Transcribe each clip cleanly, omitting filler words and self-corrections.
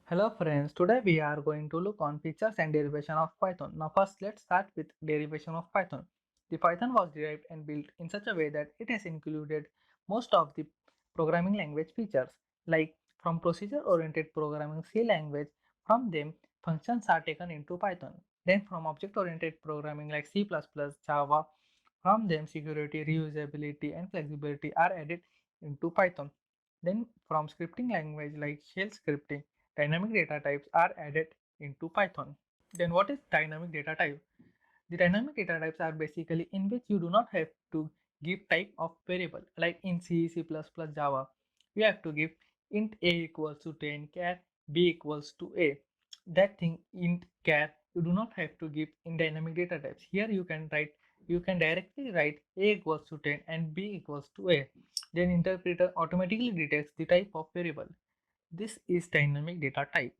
Hello friends, today we are going to look on features and derivation of Python. Now first let's start with derivation of Python. The Python was derived and built in such a way that it has included most of the programming language features like from procedure oriented programming C language. From them functions are taken into Python. Then from object oriented programming like C++, Java, from them security, reusability and flexibility are added into Python. Then from scripting language like shell scripting, dynamic data types are added into Python. Then what is dynamic data type? The dynamic data types are basically in which you do not have to give type of variable like in C, C++, Java. You have to give int a equals to 10 char b equals to a. That thing int char you do not have to give in dynamic data types. Here you can directly write a equals to 10 and b equals to a. Then interpreter automatically detects the type of variable. This is dynamic data type.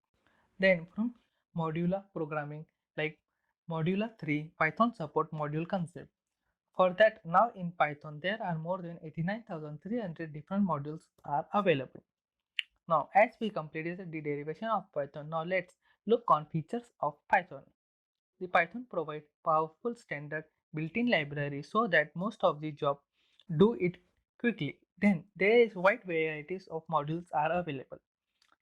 Then from modular programming like Module 3 Python support module concept. For that now in Python there are more than 89,300 different modules are available. Now as we completed the derivation of Python, now let's look on features of Python. The Python provides powerful standard built-in library so that most of the job do it quickly. Then there is wide varieties of modules are available.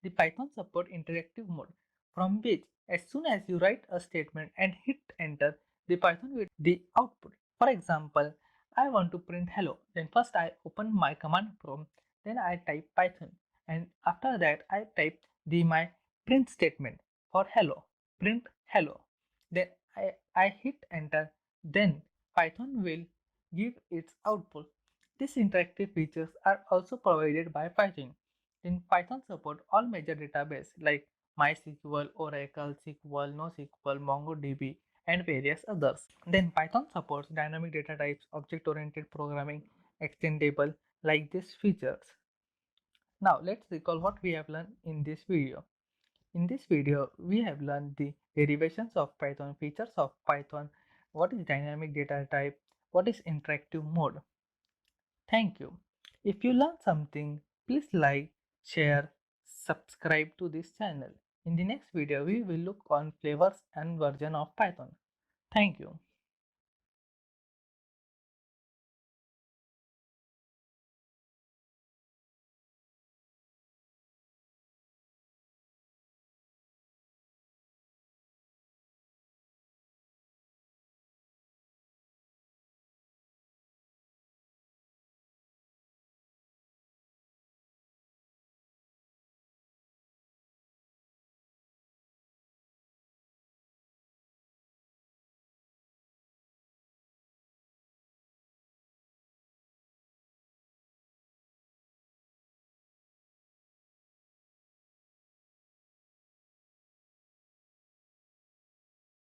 The Python support interactive mode, from which as soon as you write a statement and hit enter, the Python will the output. For example, I want to print hello. Then first I open my command prompt, then I type Python, and after that I type my print statement for hello, print hello. Then I hit enter, then Python will give its output. These interactive features are also provided by Python. In Python support all major database like MySQL, Oracle, SQL, NoSQL, MongoDB, and various others. Then Python supports dynamic data types, object-oriented programming, extendable like these features. Now let's recall what we have learned in this video. In this video, we have learned the derivations of Python, features of Python, what is dynamic data type, what is interactive mode. Thank you. If you learned something, please like, share, subscribe to this channel. In the next video, we will look on flavors and version of Python. Thank you.